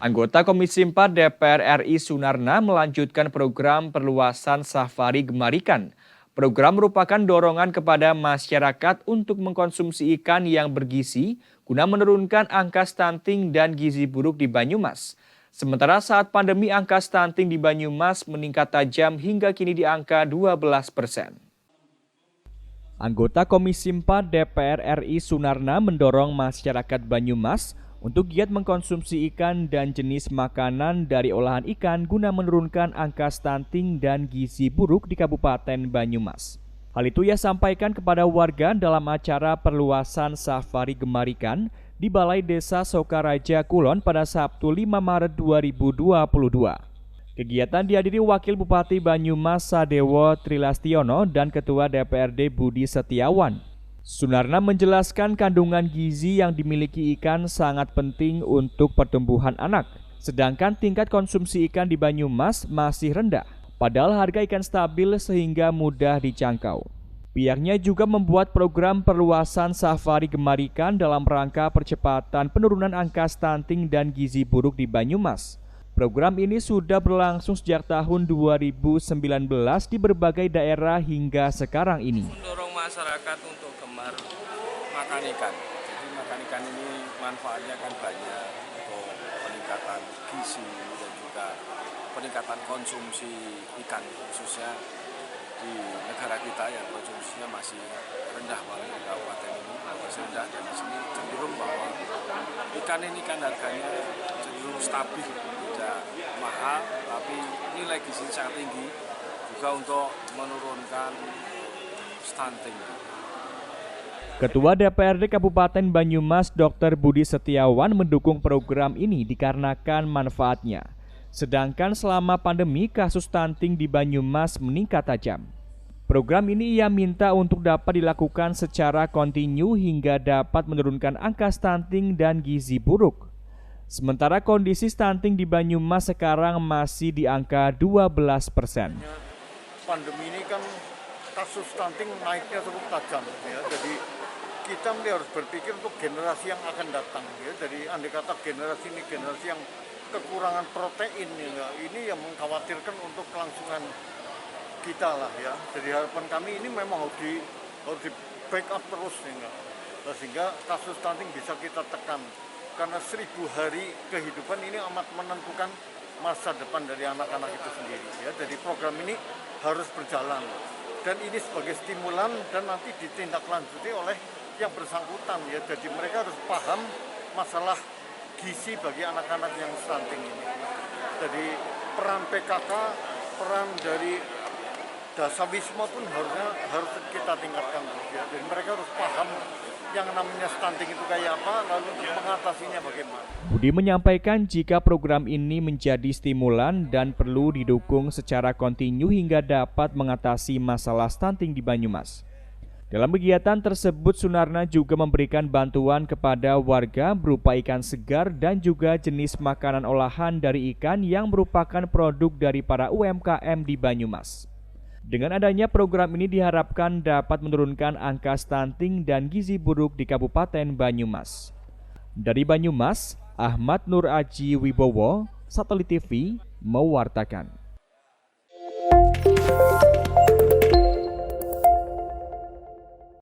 Anggota Komisi 4 DPR RI Sunarna melanjutkan program perluasan safari gemar ikan. Program merupakan dorongan kepada masyarakat untuk mengkonsumsi ikan yang bergizi guna menurunkan angka stunting dan gizi buruk di Banyumas. Sementara saat pandemi angka stunting di Banyumas meningkat tajam hingga kini di angka 12%. Anggota Komisi 4 DPR RI Sunarna mendorong masyarakat Banyumas untuk giat mengkonsumsi ikan dan jenis makanan dari olahan ikan guna menurunkan angka stunting dan gizi buruk di Kabupaten Banyumas. Hal itu ia sampaikan kepada warga dalam acara perluasan safari gemar ikan di Balai Desa Sokaraja Kulon pada Sabtu 5 Maret 2022. Kegiatan dihadiri Wakil Bupati Banyumas Sadewo Trilastiono dan Ketua DPRD Budi Setiawan. Sunarna menjelaskan kandungan gizi yang dimiliki ikan sangat penting untuk pertumbuhan anak, sedangkan tingkat konsumsi ikan di Banyumas masih rendah, padahal harga ikan stabil sehingga mudah dijangkau. Pihaknya juga membuat program perluasan safari gemar ikan dalam rangka percepatan penurunan angka stunting dan gizi buruk di Banyumas. Program ini sudah berlangsung sejak tahun 2019 di berbagai daerah hingga sekarang ini. Mendorong masyarakat untuk gemar makan ikan. Jadi makan ikan ini manfaatnya kan banyak untuk peningkatan gizi dan juga peningkatan konsumsi ikan, khususnya di negara kita yang konsumsinya masih rendah banget di kabupaten ini, masih rendah, dan di sini cenderung bahwa ikan ini kan harganya cenderung stabil, tidak mahal, tapi nilai gizi sangat tinggi juga untuk menurunkan stunting. Ketua DPRD Kabupaten Banyumas Dr. Budi Setiawan mendukung program ini dikarenakan manfaatnya. Sedangkan selama pandemi kasus stunting di Banyumas meningkat tajam. Program ini ia minta untuk dapat dilakukan secara kontinu hingga dapat menurunkan angka stunting dan gizi buruk. Sementara kondisi stunting di Banyumas sekarang masih di angka 12%. Pandemi ini kan kasus stunting naiknya cukup tajam ya. Jadi kita harus berpikir untuk generasi yang akan datang ya. Jadi andai kata generasi ini generasi yang kekurangan protein ya. Ini yang mengkhawatirkan untuk kelangsungan kita lah ya. Jadi harapan kami ini memang harus di backup terus ya. Sehingga kasus stunting bisa kita tekan. Karena 1000 hari kehidupan ini amat menentukan masa depan dari anak-anak itu sendiri ya. Jadi program ini harus berjalan dan ini sebagai stimulan dan nanti ditindaklanjuti oleh yang bersangkutan ya. Jadi mereka harus paham masalah gizi bagi anak-anak yang stunting ini. Jadi peran PKK, peran dari Dasawisma pun harus kita tingkatkan ya. Jadi mereka harus paham yang namanya stunting itu kayak apa, lalu untuk mengatasinya bagaimana. Budi menyampaikan jika program ini menjadi stimulan dan perlu didukung secara kontinu hingga dapat mengatasi masalah stunting di Banyumas. Dalam kegiatan tersebut, Sunarna juga memberikan bantuan kepada warga berupa ikan segar dan juga jenis makanan olahan dari ikan yang merupakan produk dari para UMKM di Banyumas. Dengan adanya program ini diharapkan dapat menurunkan angka stunting dan gizi buruk di Kabupaten Banyumas. Dari Banyumas, Ahmad Nur Aji Wibowo, Satelit TV, mewartakan.